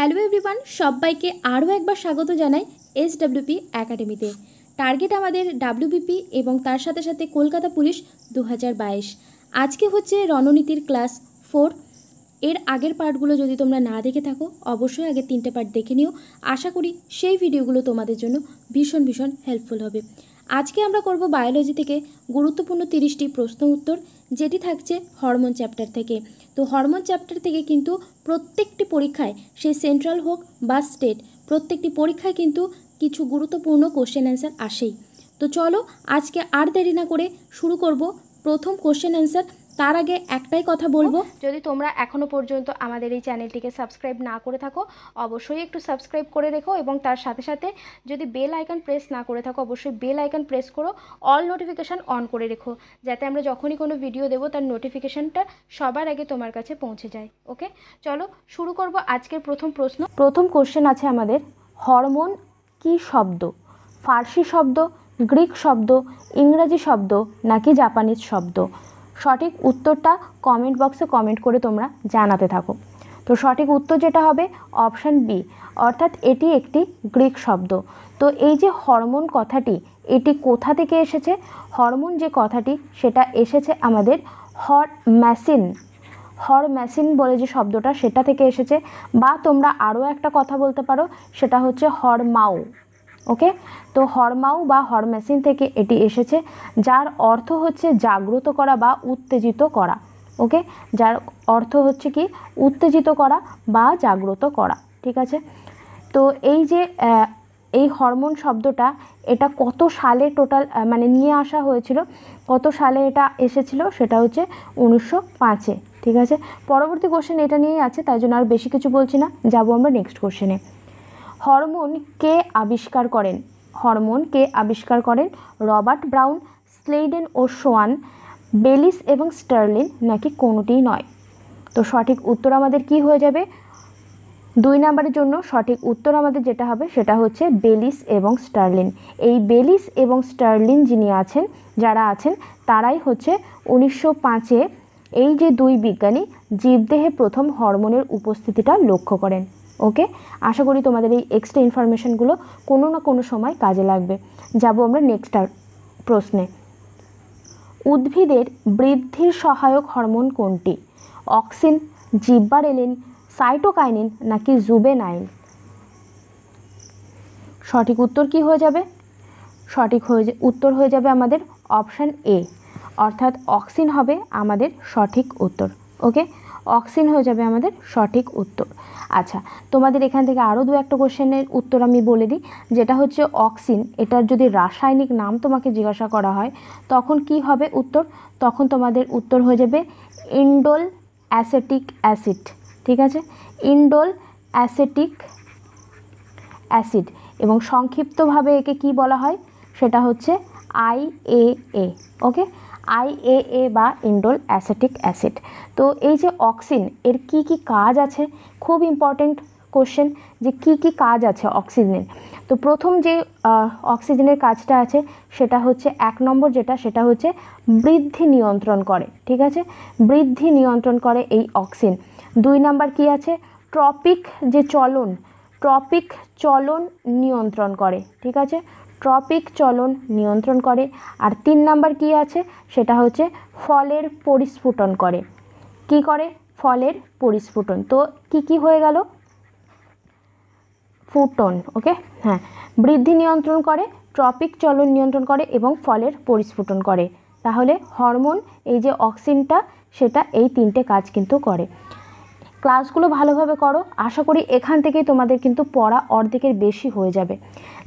Hello everyone, সবাইকে আরও একবার স্বাগত জানাই SWP একাডেমিতে। টার্গেট আমাদের WBP এবং তার সাথে সাথে কলকাতা পুলিশ 2022। আজকে হচ্ছে রণনীতির ক্লাস 4। এর আগের পার্টগুলো যদি তোমরা না দেখে থাকো অবশ্যই আগের 3টে পার্ট দেখে নিও। আশা করি সেই ভিডিওগুলো তোমাদের জন্য ভীষণ হেল্পফুল হবে। আজকে আমরা করব বায়োলজি থেকে গুরুত্বপূর্ণ 30টি প্রশ্ন উত্তর, যেটি থাকছে হরমোন চ্যাপ্টার থেকে। তো হরমোন চ্যাপ্টার থেকে কিন্তু প্রত্যেকটি পরীক্ষায়, সে সেন্ট্রাল হোক বা স্টেট, প্রত্যেকটি পরীক্ষায় কিন্তু কিছু গুরুত্বপূর্ণ কোশ্চেন অ্যান্সার আসেই। তো চলো আজকে আর দেরি না করে শুরু করব প্রথম কোশ্চেন অ্যান্সার। তার আগে একটাই কথা বলবো, যদি তোমরা এখনও পর্যন্ত আমাদের এই চ্যানেলটিকে সাবস্ক্রাইব না করে থাকো অবশ্যই একটু সাবস্ক্রাইব করে রেখো, এবং তার সাথে সাথে যদি বেল আইকন প্রেস না করে থাকো অবশ্যই বেল আইকন প্রেস করো, অল নোটিফিকেশান অন করে রেখো, যাতে আমরা যখনই কোনো ভিডিও দেবো তার নোটিফিকেশানটা সবার আগে তোমার কাছে পৌঁছে যায়। ওকে, চলো শুরু করব আজকের প্রথম প্রশ্ন। প্রথম কোশ্চেন আছে আমাদের, হরমোন কি শব্দ? ফার্সি শব্দ, গ্রিক শব্দ, ইংরাজি শব্দ নাকি জাপানিজ শব্দ? সঠিক উত্তরটা কমেন্ট বক্সে কমেন্ট করে তোমরা জানাতে থাকো। তো সঠিক উত্তর যেটা হবে অপশান বি, অর্থাৎ এটি একটি গ্রিক শব্দ। তো এই যে হরমোন কথাটি, এটি কোথা থেকে এসেছে? হরমোন যে কথাটি সেটা এসেছে আমাদের হরম্যাসিন বলে যে শব্দটা, সেটা থেকে এসেছে। বা তোমরা আরও একটা কথা বলতে পারো, সেটা হচ্ছে হরমাউ। ওকে, তো হরমাউ বা হরম্যাসিন থেকে এটি এসেছে, যার অর্থ হচ্ছে জাগ্রত করা বা উত্তেজিত করা। ওকে, যার অর্থ হচ্ছে কি উত্তেজিত করা বা জাগ্রত করা। ঠিক আছে, তো এই যে এই হরমোন শব্দটা, এটা কত সালে টোটাল মানে নিয়ে আসা হয়েছিল, কত সালে এটা এসেছিল, সেটা হচ্ছে 1905-এ। ঠিক আছে, পরবর্তী কোশ্চেন এটা নিয়েই আছে, তাই জন্য আর বেশি কিছু বলছি না, যাবো আমরা নেক্সট কোশ্চেনে। হরমোন কে আবিষ্কার করেন? হরমোন কে আবিষ্কার করেন? রবার্ট ব্রাউন, স্লেডেন ও সোয়ান, বেলিস এবং স্টার্লিন নাকি কোনোটিই নয়? তো সঠিক উত্তর আমাদের কি হয়ে যাবে? 2 নম্বরের জন্য সঠিক উত্তর আমাদের যেটা হবে সেটা হচ্ছে বেলিস এবং স্টার্লিন। এই বেলিস এবং স্টার্লিন যিনি আছেন, যারা আছেন, তারাই হচ্ছে 1905-এ এই যে দুই বিজ্ঞানী জীবদেহে প্রথম হরমোনের উপস্থিতিটা লক্ষ্য করেন। ওকে, আশা করি তোমাদের এই এক্সট্রা ইনফরমেশনগুলো কোনো না কোনো সময় কাজে লাগবে। যাব আমরা নেক্সট প্রশ্নে। উদ্ভিদের বৃদ্ধির সহায়ক হরমোন কোনটি? অক্সিন, জিব্বারেলিন, সাইটোকাইনিন নাকি জুবেনাইন? সঠিক উত্তর কি হয়ে যাবে? সঠিক উত্তর হয়ে যাবে আমাদের অপশান এ, অর্থাৎ অক্সিন হবে আমাদের সঠিক উত্তর। ওকে, অক্সিন হয়ে যাবে আমাদের সঠিক উত্তর। আচ্ছা, তোমাদের এখান থেকে আরও 2-একটা কোশ্চেনের উত্তর আমি বলে দিই, যেটা হচ্ছে অক্সিন, এটার যদি রাসায়নিক নাম তোমাকে জিজ্ঞাসা করা হয় তখন কি হবে উত্তর? তখন তোমাদের উত্তর হয়ে যাবে ইন্ডোল অ্যাসেটিক অ্যাসিড। ঠিক আছে, ইন্ডোল অ্যাসেটিক অ্যাসিড, এবং সংক্ষিপ্তভাবে একে কি বলা হয় সেটা হচ্ছে IAA। ওকে, IAA বা ইন্ডোল অ্যাসেটিক অ্যাসিড। তো এই যে অক্সিন, এর কি কি কাজ আছে, খুব ইম্পর্টেন্ট কোশ্চেন, যে কি কি কাজ আছে অক্সিজেনের। তো প্রথম যে অক্সিজেনের কাজটা আছে সেটা হচ্ছে 1 নম্বর যেটা, সেটা হচ্ছে বৃদ্ধি নিয়ন্ত্রণ করে। ঠিক আছে, বৃদ্ধি নিয়ন্ত্রণ করে এই অক্সিন। 2 নম্বর কি আছে? ট্রপিক চলন নিয়ন্ত্রণ করে। ঠিক আছে, ট্রপিক চলন নিয়ন্ত্রণ করে। আর 3 নাম্বার কি আছে? সেটা হচ্ছে ফলের পরিস্ফুটন করে। কি করে? ফলের পরিস্ফুটন। তো কি হয়ে গেল? ফুটন। ওকে, হ্যাঁ, বৃদ্ধি নিয়ন্ত্রণ করে, ট্রপিক চলন নিয়ন্ত্রণ করে এবং ফলের পরিস্ফুটন করে। তাহলে হরমোন এই যে অক্সিনটা, সেটা এই 3টে কাজ কিন্তু করে। ক্লাসগুলো ভালোভাবে করো, আশা করি এখান থেকেই তোমাদের কিন্তু পড়া অর্ধেকের বেশি হয়ে যাবে।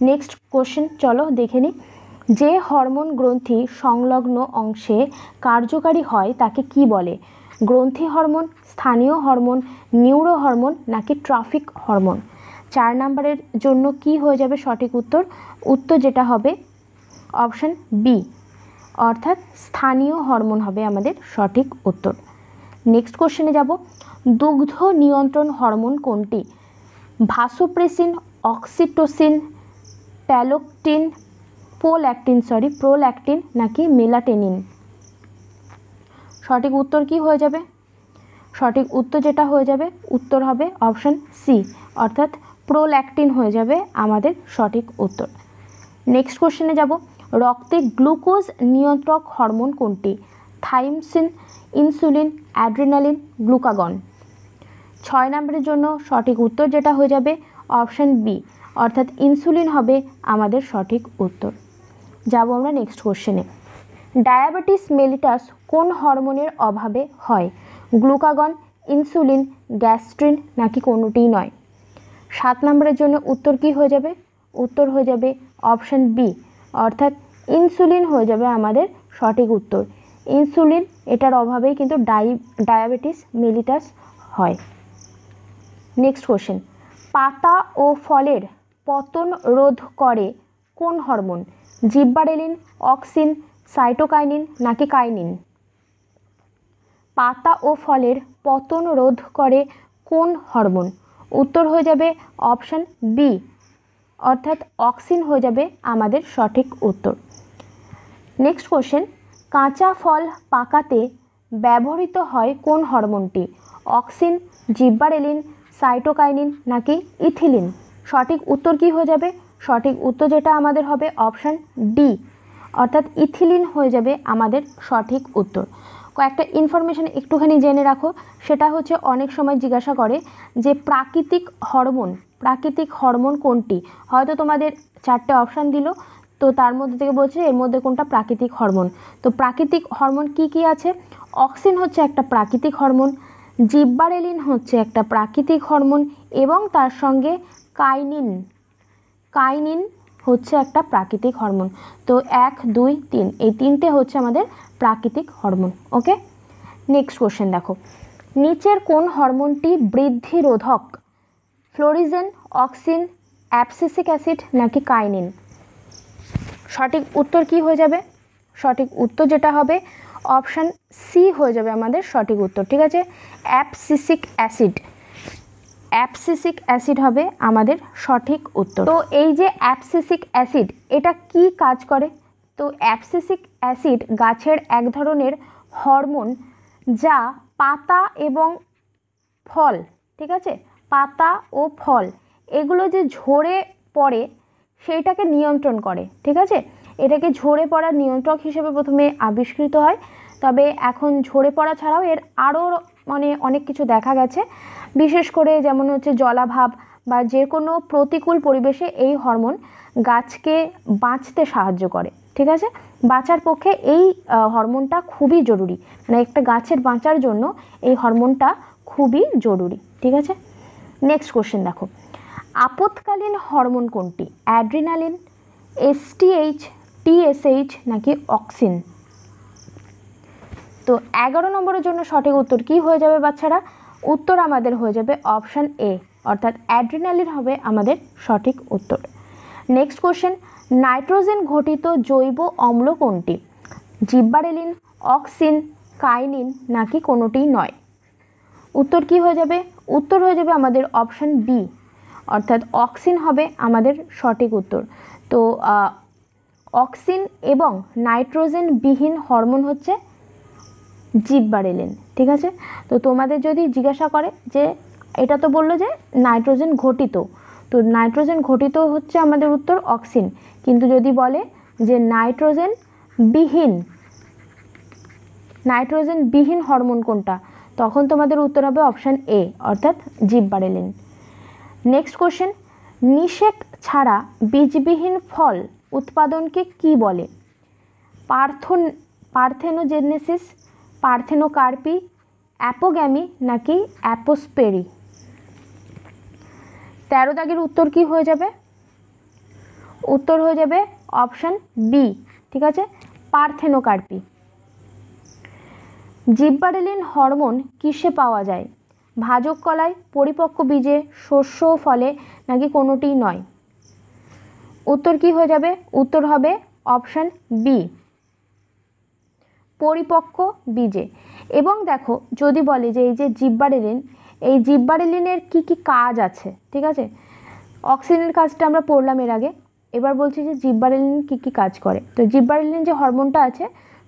নেক্সট কোশ্চেন চলো দেখে নিই। যে হরমোন গ্রন্থি সংলগ্ন অংশে কার্যকারী হয় তাকে কি বলে? গ্রন্থি হরমোন, স্থানীয় হরমোন, নিউরো হরমোন নাকি ট্রাফিক হরমোন? 4 নম্বরের জন্য কি হয়ে যাবে সঠিক উত্তর? উত্তর যেটা হবে অপশান বি, অর্থাৎ স্থানীয় হরমোন হবে আমাদের সঠিক উত্তর। নেক্সট কোশ্চেনে যাব। দুগ্ধ নিয়ন্ত্রণ হরমোন কোনটি? ভাসোপ্রেসিন, অক্সিটোসিন, প্রোল্যাকটিন নাকি মেলাটোনিন? সঠিক উত্তর কি হয়ে যাবে? সঠিক উত্তর যেটা হয়ে যাবে, উত্তর হবে অপশান সি, অর্থাৎ প্রোল্যাকটিন হয়ে যাবে আমাদের সঠিক উত্তর। নেক্সট কোশ্চেনে যাব। রক্তে গ্লুকোজ নিয়ন্ত্রক হরমোন কোনটি? থাইমসিন, ইনসুলিন, অ্যাড্রিনালিন, গ্লুকাগন। 6 নম্বরের জন্য সঠিক উত্তর যেটা হয়ে যাবে অপশান বি, অর্থাৎ ইনসুলিন হবে আমাদের সঠিক উত্তর। যাব আমরা নেক্সট কোশ্চেনে। ডায়াবেটিস মেলিটাস কোন হরমোনের অভাবে হয়? গ্লুকাগন, ইনসুলিন, গ্যাস্ট্রিন নাকি কোনোটিই নয়? 7 নম্বরের জন্য উত্তর কি হয়ে যাবে? উত্তর হয়ে যাবে অপশান বি, অর্থাৎ ইনসুলিন হয়ে যাবে আমাদের সঠিক উত্তর। ইনসুলিন এটার অভাবেই কিন্তু ডায়াবেটিস মেলিটাস হয়। Next question. পাতা ও ফলের পতন রোধ করে কোন হরমোন? জিব্বারেলিন, অক্সিন, সাইটোকাইনিন নাকি কাইনিন? পাতা ও ফলের পতন রোধ করে কোন হরমোন? উত্তর হয়ে যাবে অপশান বি, অর্থাৎ অক্সিন হয়ে যাবে আমাদের সঠিক উত্তর। Next question. কাঁচা ফল পাকাতে ব্যবহৃত হয় কোন হরমোনটি? অক্সিন, জিব্বারেলিন, সাইটোকাইনিন নাকি ইথিলিন? সঠিক উত্তর কি হয়ে যাবে? সঠিক উত্তর যেটা আমাদের হবে অপশান ডি, অর্থাৎ ইথিলিন হয়ে যাবে আমাদের সঠিক উত্তর। কয়েকটা ইনফরমেশন একটুখানি জেনে রাখো, সেটা হচ্ছে অনেক সময় জিজ্ঞাসা করে যে প্রাকৃতিক হরমোন কোনটি? হয়তো তোমাদের 4টে অপশান দিল, তো তার মধ্যে থেকে বলছে এর মধ্যে কোনটা প্রাকৃতিক হরমোন। তো প্রাকৃতিক হরমোন কি কি আছে? অক্সিন হচ্ছে একটা প্রাকৃতিক হরমোন, জিব্বারেলিন হচ্ছে একটা প্রাকৃতিক হরমোন এবং তার সঙ্গে কাইনিন হচ্ছে একটা প্রাকৃতিক হরমোন। তো 1, 2, 3 এই 3টে হচ্ছে আমাদের প্রাকৃতিক হরমোন। ওকে, নেক্সট কোশ্চেন দেখো। নিচের কোন হরমোনটি বৃদ্ধি রোধক? ফ্লোরিজেন, অক্সিন, অ্যাবসিসিক অ্যাসিড নাকি কাইনিন? সঠিক উত্তর কি হয়ে যাবে? সঠিক উত্তর যেটা হবে অপশান সি হয়ে যাবে আমাদের সঠিক উত্তর। ঠিক আছে, অ্যাবসিসিক অ্যাসিড হবে আমাদের সঠিক উত্তর। তো এই যে অ্যাবসিসিক অ্যাসিড, এটা কি কাজ করে? তো অ্যাবসিসিক অ্যাসিড গাছের এক ধরনের হরমোন যা পাতা এবং ফল, ঠিক আছে, পাতা ও ফল এগুলো যে ঝরে পড়ে সেইটাকে নিয়ন্ত্রণ করে। ঠিক আছে, এটাকে ঝরে পড়ার নিয়ন্ত্রক হিসেবে প্রথমে আবিষ্কৃত হয়, তবে এখন ঝরে পড়া ছাড়াও এর আরও অনেক কিছু দেখা গেছে। বিশেষ করে যেমন হচ্ছে জলাভাব বা যে কোনো প্রতিকূল পরিবেশে এই হরমোন গাছকে বাঁচতে সাহায্য করে। ঠিক আছে, বাঁচার পক্ষে এই হরমোনটা খুবই জরুরি, মানে একটা গাছের বাঁচার জন্য এই হরমোনটা খুবই জরুরি। ঠিক আছে, নেক্সট কোশ্চেন দেখো। আপৎকালীন হরমোন কোনটি? অ্যাড্রিনালিন, এসটিএইচ, টিএসএইচ নাকি অক্সিন? তো 11 নম্বরের জন্য সঠিক উত্তর কি হয়ে যাবে বাচ্চারা? উত্তর আমাদের হয়ে যাবে অপশান এ, অর্থাৎ অ্যাড্রিনালিন হবে আমাদের সঠিক উত্তর। Next question. নাইট্রোজেন ঘটিত জৈব অম্ল কোনটি? জিব্বারেলিন, অক্সিন, কাইনিন নাকি কোনোটিই নয়? উত্তর কি হয়ে যাবে? উত্তর হয়ে যাবে আমাদের অপশান বি, অর্থাৎ অক্সিন হবে আমাদের সঠিক উত্তর। তো অক্সিন এবং নাইট্রোজেন বিহীন হরমোন হচ্ছে জিব্বারেলিন। ঠিক আছে, তো তোমাদের যদি জিজ্ঞাসা করে যে এটা তো বললো যে নাইট্রোজেন ঘটিত, তো নাইট্রোজেন ঘটিত হচ্ছে আমাদের উত্তর অক্সিন, কিন্তু যদি বলে যে নাইট্রোজেন বিহীন হরমোন কোনটা, তখন তোমাদের উত্তর হবে অপশান এ, অর্থাৎ জিব্বারেলিন। Next question. নিষেক ছাড়া বীজবিহীন ফল উৎপাদনকে কি বলে? পার্থেনোজেনেসিস, পার্থেনোকার্পি, অ্যাপোগ্যামি নাকি অ্যাপোস্পেরি? 13 দাগের উত্তর কি হয়ে যাবে? উত্তর হয়ে যাবে অপশান বি, ঠিক আছে, পার্থেনোকার্পি। জিব্বারেলিন হরমোন কিসে পাওয়া যায়? ভাজক কলায়, পরিপক্ক বীজে, শস্য ও ফলে নাকি কোনোটিই নয়? উত্তর কি হয়ে যাবে? উত্তর হবে অপশান বি, পরিপক্ক বীজে। এবং দেখো যদি বলে যে এই যে জিব্বারেলিন, এই জিব্বারেলিনের কি কি কাজ আছে, ঠিক আছে, অক্সিনের কাজটা আমরা পড়লাম এর আগে, এবার বলছি যে জিব্বারেলিন কি কি কাজ করে। তো জিব্বারেলিন যে হরমোনটা আছে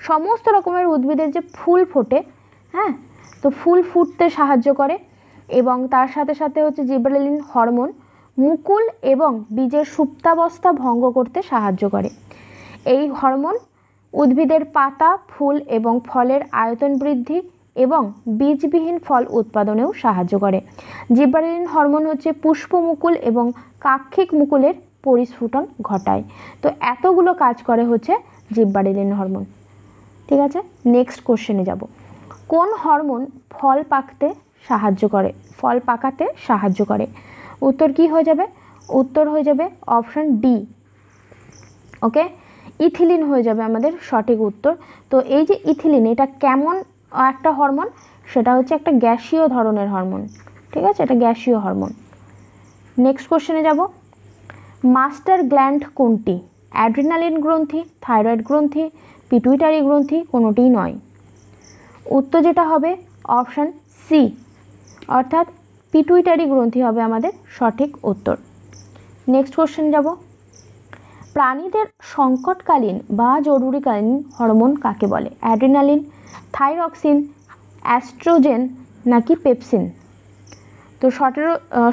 সমস্ত রকমের উদ্ভিদের যে ফুল ফোটে, হ্যাঁ, তো ফুল ফুটতে সাহায্য করে এবং তার সাথে সাথে হচ্ছে জিব্রারেলিন হরমোন মুকুল এবং বীজের সুপ্তাবস্থা ভঙ্গ করতে সাহায্য করে। এই হরমোন উদ্ভিদের পাতা, ফুল এবং ফলের আয়তন বৃদ্ধি এবং বীজবিহীন ফল উৎপাদনেও সাহায্য করে। জিব্রারেলিন হরমোন হচ্ছে পুষ্পমুকুল এবং কাক্ষিক মুকুলের পরিস্ফুটন ঘটায়। তো এতগুলো কাজ করে হচ্ছে জিব্রারেলিন হরমোন। ঠিক আছে, নেক্সট কোশ্চেনে যাব। কোন হরমোন ফল পাকতে সাহায্য করে, ফল পাকাতে সাহায্য করে? উত্তর কি হয়ে যাবে? উত্তর হয়ে যাবে অপশন ডি। ওকে, ইথিলিন হয়ে যাবে আমাদের সঠিক উত্তর। তো এই যে ইথিলিন, এটা কেমন একটা হরমোন? সেটা হচ্ছে একটা গ্যাসীয় ধরনের হরমোন। ঠিক আছে, এটা গ্যাসীয় হরমোন। নেক্সট কোশ্চেনে যাব। মাস্টার গ্ল্যান্ড কোনটি? অ্যাড্রিনালিন গ্রন্থি, থাইরয়েড গ্রন্থি, পিটুইটারি গ্রন্থি, কোনোটিই নয়। উত্তর যেটা হবে অপশান সি, অর্থাৎ পিটুইটারি গ্রন্থি হবে আমাদের সঠিক উত্তর। নেক্সট কোশ্চেন যাব। প্রাণীদের সংকটকালীন বা জরুরিকালীন হরমোন কাকে বলে? অ্যাড্রিনালিন, থাইরক্সিন, অ্যাস্ট্রোজেন নাকি পেপসিন? তো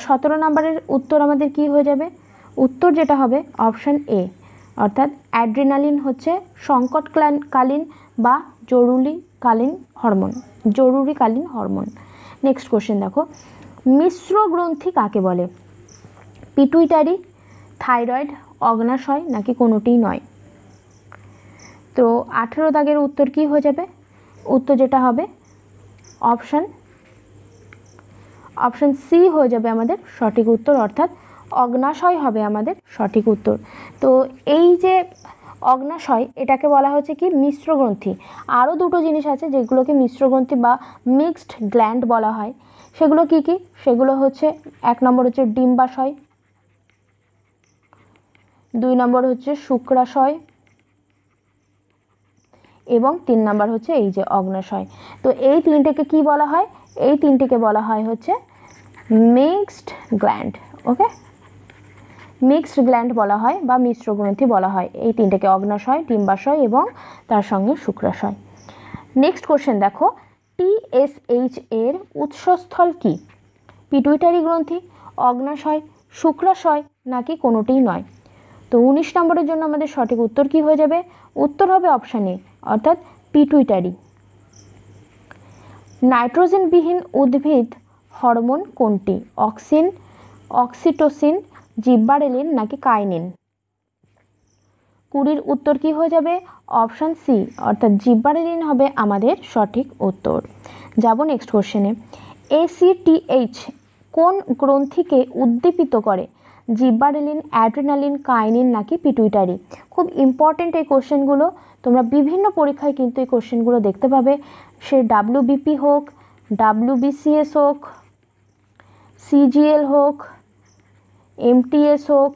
17 নম্বরের উত্তর আমাদের কি হয়ে যাবে? উত্তর যেটা হবে অপশান এ, অর্থাৎ অ্যাড্রিনালিন হচ্ছে সংকটকালীন বা জরুরিকালীন হরমোন। নেক্সট কোশ্চেন দেখো। মিশ্র গ্রন্থি কাকে বলে? পিটুইটারি, থাইরয়েড, অগ্নাশয় নাকি কোনোটিই নয়? তো 18 দাগের উত্তর কি হয়ে যাবে? উত্তর যেটা হবে অপশান সি হয়ে যাবে আমাদের সঠিক উত্তর, অর্থাৎ অগ্নাশয় হবে আমাদের সঠিক উত্তর। তো এই যে অগ্নাশয়, এটাকে বলা হচ্ছে কি মিশ্র গ্রন্থি। আরও দুটো জিনিস আছে যেগুলোকে মিশ্র গ্রন্থি বা মিক্সড গ্ল্যান্ড বলা হয়। সেগুলো কি কি? সেগুলো হচ্ছে 1 নম্বর হচ্ছে ডিম্বাশয়, 2 নম্বর হচ্ছে শুক্রাশয় এবং 3 নম্বর হচ্ছে এই যে অগ্নাশয়। তো এই তিনটেকে কি বলা হয়? এই তিনটিকে বলা হয় হচ্ছে মিক্সড গ্ল্যান্ড। ওকে, মিক্সড গ্ল্যান্ড বলা হয় বা মিশ্র গ্রন্থি বলা হয় এই তিনটেকে, অগ্নাশয়, ডিম্বাশয় এবং তার সঙ্গে শুক্রাশয়। নেক্সট কোশ্চেন দেখো। TSH এর উৎসস্থল কি? পিটুইটারি গ্রন্থি, অগ্নাশয়, শুক্রাশয় নাকি কোনোটিই নয়? তো 19 নম্বরের জন্য আমাদের সঠিক উত্তর কি হয়ে যাবে? উত্তর হবে অপশান এ, অর্থাৎ পিটুইটারি। নাইট্রোজেনবিহীন উদ্ভিদ হরমোন কোনটি? অক্সিন, অক্সিটোসিন, জিব্বারেলিন নাকি কাইনিন? 20 উত্তর কি হয়ে যাবে? অপশান সি, অর্থাৎ জিব্বারেলিন হবে আমাদের সঠিক উত্তর। যাব নেক্সট কোশ্চেনে। ACTH কোন গ্রন্থিকে উদ্দীপিত করে? জিব্বারেলিন, অ্যাড্রিনালিন, কাইনিন নাকি পিটুইটারি? খুব ইম্পর্টেন্ট এই কোশ্চেনগুলো, তোমরা বিভিন্ন পরীক্ষায় কিন্তু এই কোশ্চেনগুলো দেখতে পাবে। সে WBP হোক, WBCS হোক, CGL হোক, MTS হোক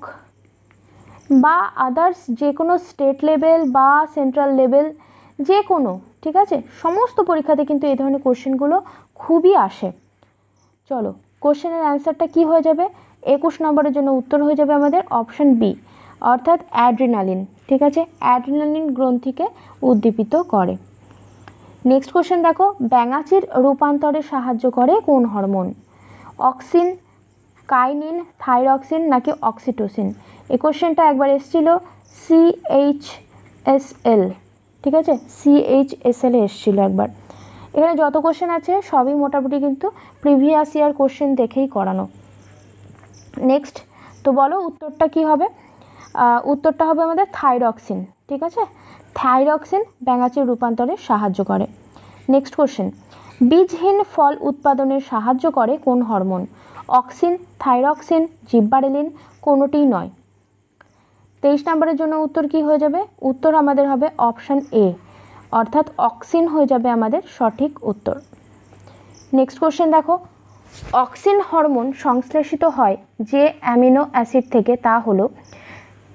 বা আদার্স যে কোনো স্টেট লেভেল বা সেন্ট্রাল লেভেল, যে কোনো, ঠিক আছে, সমস্ত পরীক্ষাতে কিন্তু এই ধরনের কোশ্চেনগুলো খুবই আসে। চলো, কোশ্চেনের অ্যান্সারটা কি হয়ে যাবে? 21 নম্বরের জন্য উত্তর হয়ে যাবে আমাদের অপশান বি, অর্থাৎ অ্যাড্রিনালিন। ঠিক আছে, অ্যাড্রিনালিন গ্রন্থিকে উদ্দীপিত করে। নেক্সট কোশ্চেন দেখো। ব্যাঙাচির রূপান্তরে সাহায্য করে কোন হরমোন? অক্সিন, কাইনিন, থাইরক্সিন নাকি অক্সিটোসিন? এই কোশ্চেনটা একবার এসেছিল CHSL। ঠিক আছে, CHSL এসেছিল একবার। এখানে যত কোশ্চেন আছে সবই মোটামুটি কিন্তু প্রিভিয়াস ইয়ার কোশ্চেন দেখেই করানো। নেক্সট, তো বলো উত্তরটা কি হবে? উত্তরটা হবে আমাদের থাইরক্সিন। ঠিক আছে, থাইরক্সিন ব্যাঙাচির রূপান্তরে সাহায্য করে। Next question. বীজহীন ফল উৎপাদনে সাহায্য করে কোন হরমোন? অক্সিন, থাইরক্সিন, জিব্বারেলিন, কোনোটিই নয়। 23 নম্বরের জন্য উত্তর কি হয়ে যাবে? উত্তর আমাদের হবে অপশান এ, অর্থাৎ অক্সিন হয়ে যাবে আমাদের সঠিক উত্তর। নেক্সট কোশ্চেন দেখো। অক্সিন হরমোন সংশ্লেষিত হয় যে অ্যামিনো অ্যাসিড থেকে, তা হলো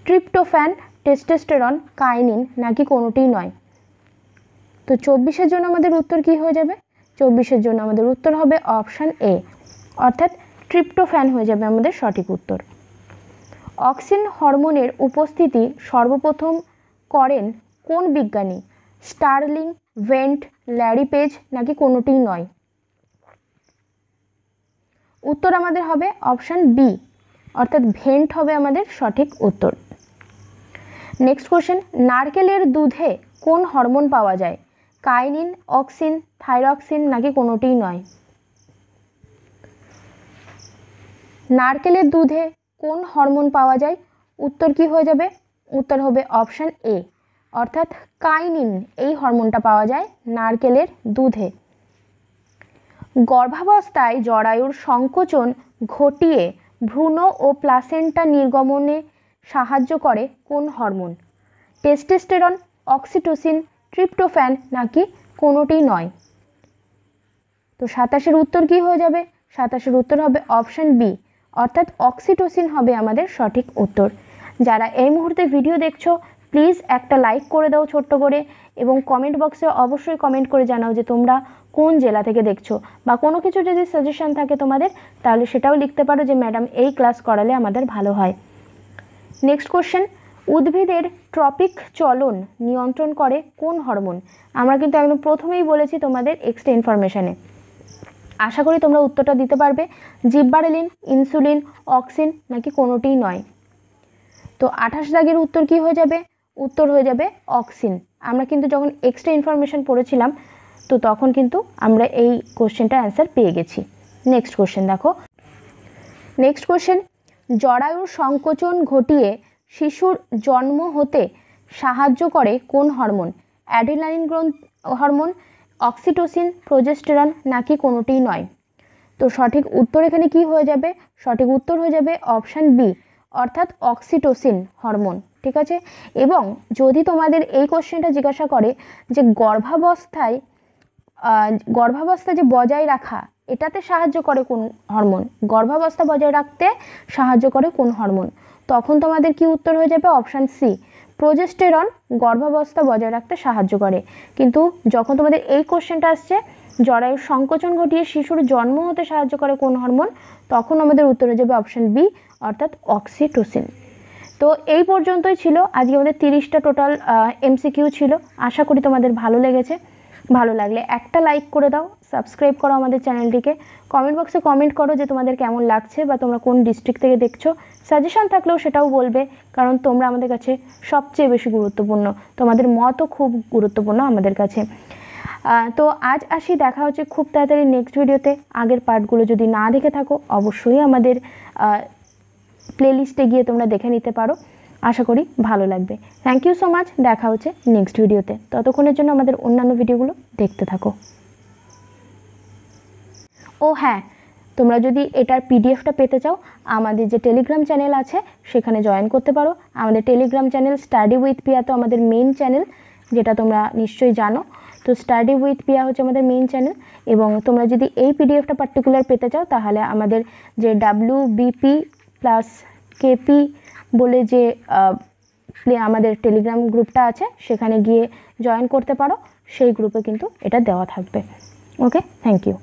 ট্রিপ্টোফ্যান, টেস্টোস্টেরন, কাইনিন নাকি কোনোটিই নয়? তো 24-এর জন্য আমাদের উত্তর কি হয়ে যাবে? 24-এর জন্য আমাদের উত্তর হবে অপশান এ, অর্থাৎ ট্রিপ্টোফ্যান হয়ে যাবে আমাদের সঠিক উত্তর। অক্সিন হরমোনের উপস্থিতি সর্বপ্রথম করেন কোন বিজ্ঞানী? স্টার্লিং, ভেন্ট, ল্যারি পেজ নাকি কোনোটিই নয়? উত্তর আমাদের হবে অপশান বি, অর্থাৎ ভেন্ট হবে আমাদের সঠিক উত্তর। নেক্সট কোশ্চেন, নারকেলের দুধে কোন হরমোন পাওয়া যায়? কাইনিন, অক্সিন, থাইরক্সিন নাকি কোনোটিই নয়? নারকেলের দুধে কোন হরমোন পাওয়া যায়? উত্তর কি হয়ে যাবে? উত্তর হবে অপশান এ, অর্থাৎ কাইনিন, এই হরমোনটা পাওয়া যায় নারকেলের দুধে। গর্ভাবস্থায় জরায়ুর সংকোচন ঘটিয়ে ভ্রূণ ও প্লাসেন্টা নির্গমনে সাহায্য করে কোন হরমোন? টেস্টোস্টেরন, অক্সিটোসিন, ট্রিপ্টোফ্যান নাকি কোনোটিই নয়? তো 27-এর উত্তর কি হয়ে যাবে? 27-এর উত্তর হবে অপশান বি, অর্থাৎ অক্সিটোসিন হবে আমাদের সঠিক উত্তর। যারা এই মুহূর্তে ভিডিও দেখছো প্লিজ একটা লাইক করে দাও ছোট্ট করে, এবং কমেন্ট বক্সে অবশ্যই কমেন্ট করে জানাও যে তোমরা কোন জেলা থেকে দেখছো, বা কোনো কিছু যদি সাজেশন থাকে তোমাদের তাহলে সেটাও লিখতে পারো যে ম্যাডাম এই ক্লাস করালে আমাদের ভালো হয়। নেক্সট কোশ্চেন, উদ্ভিদের ট্রপিক চলন নিয়ন্ত্রণ করে কোন হরমোন? আমরা কিন্তু একদম প্রথমেই বলেছি তোমাদের এক্সট্রা ইনফরমেশানে, আশা করি তোমরা উত্তরটা দিতে পারবে। জিব্বারেলিন, ইনসুলিন, অক্সিন নাকি কোনোটিই নয়? তো 28 দাগের উত্তর কি হয়ে যাবে? উত্তর হয়ে যাবে অক্সিন। আমরা কিন্তু যখন এক্সট্রা ইনফরমেশান পড়েছিলাম তো তখন কিন্তু আমরা এই কোশ্চেনটার অ্যান্সার পেয়ে গেছি। নেক্সট কোশ্চেন দেখো। নেক্সট কোশ্চেন, জরায়ুর সংকোচন ঘটিয়ে শিশুর জন্ম হতে সাহায্য করে কোন hormone? Adrenaline hormone, oxytocin, progesterone নাকি কোনোটিই নয়? তো সঠিক উত্তর এখানে কি হয়ে যাবে? সঠিক উত্তর হয়ে যাবে অপশান বি, অর্থাৎ অক্সিটোসিন হরমোন। ঠিক আছে, এবং যদি তোমাদের এই কোশ্চেনটা জিজ্ঞাসা করে যে গর্ভাবস্থা যে বজায় রাখা এটাতে সাহায্য করে কোন হরমোন? গর্ভাবস্থা বজায় রাখতে সাহায্য করে কোন হরমোন? তখন তোমাদের কি উত্তর হয়ে যাবে? অপশান সি, প্রোজেস্টেরন গর্ভাবস্থা বজায় রাখতে সাহায্য করে। কিন্তু যখন তোমাদের এই কোশ্চেনটা আসছে জরায়ুর সংকোচন ঘটিয়ে শিশুর জন্ম হতে সাহায্য করে কোন হরমোন, তখন আমাদের উত্তর হয়ে যাবে অপশান বি, অর্থাৎ অক্সিটোসিন। তো এই পর্যন্তই ছিল আজকে আমাদের 30টা টোটাল এমসিকিউ ছিল। আশা করি তোমাদের ভালো লেগেছে। ভালো লাগলে একটা লাইক করে দাও, সাবস্ক্রাইব করো আমাদের চ্যানেলটিকে, কমেন্ট বক্সে কমেন্ট করো যে তোমাদের কেমন লাগছে বা তোমরা কোন ডিস্ট্রিক্ট থেকে দেখছো। সাজেশন থাকলেও সেটাও বলবে, কারণ তোমরা আমাদের কাছে সবচেয়ে বেশি গুরুত্বপূর্ণ, তোমাদের মতও খুব গুরুত্বপূর্ণ আমাদের কাছে। তো আজ আসি, দেখা হচ্ছে খুব তাড়াতাড়ি নেক্সট ভিডিওতে। আগের পার্টগুলো যদি না দেখে থাকো অবশ্যই আমাদের প্লেলিস্টে গিয়ে তোমরা দেখে নিতে পারো। আশা করি ভালো লাগবে। থ্যাংক ইউ সো মাচ, দেখা হচ্ছে নেক্সট ভিডিওতে। ততক্ষণের জন্য আমাদের অন্যান্য ভিডিওগুলো দেখতে থাকো। ও হ্যাঁ, তোমরা যদি এটার পিডিএফটা পেতে চাও আমাদের যে টেলিগ্রাম চ্যানেল আছে সেখানে জয়েন করতে পারো। আমাদের টেলিগ্রাম চ্যানেল স্টাডি উইথ পিয়া তো আমাদের মেইন চ্যানেল, যেটা তোমরা নিশ্চয়ই জানো। তো স্টাডি উইথ পিয়া হচ্ছে আমাদের মেইন চ্যানেল, এবং তোমরা যদি এই পিডিএফটা পার্টিকুলার পেতে চাও তাহলে আমাদের যে WBP+KP বলে যে আমাদের টেলিগ্রাম গ্রুপটা আছে সেখানে গিয়ে জয়েন করতে পারো। সেই গ্রুপে কিন্তু এটা দেওয়া থাকবে। ওকে, থ্যাংক ইউ।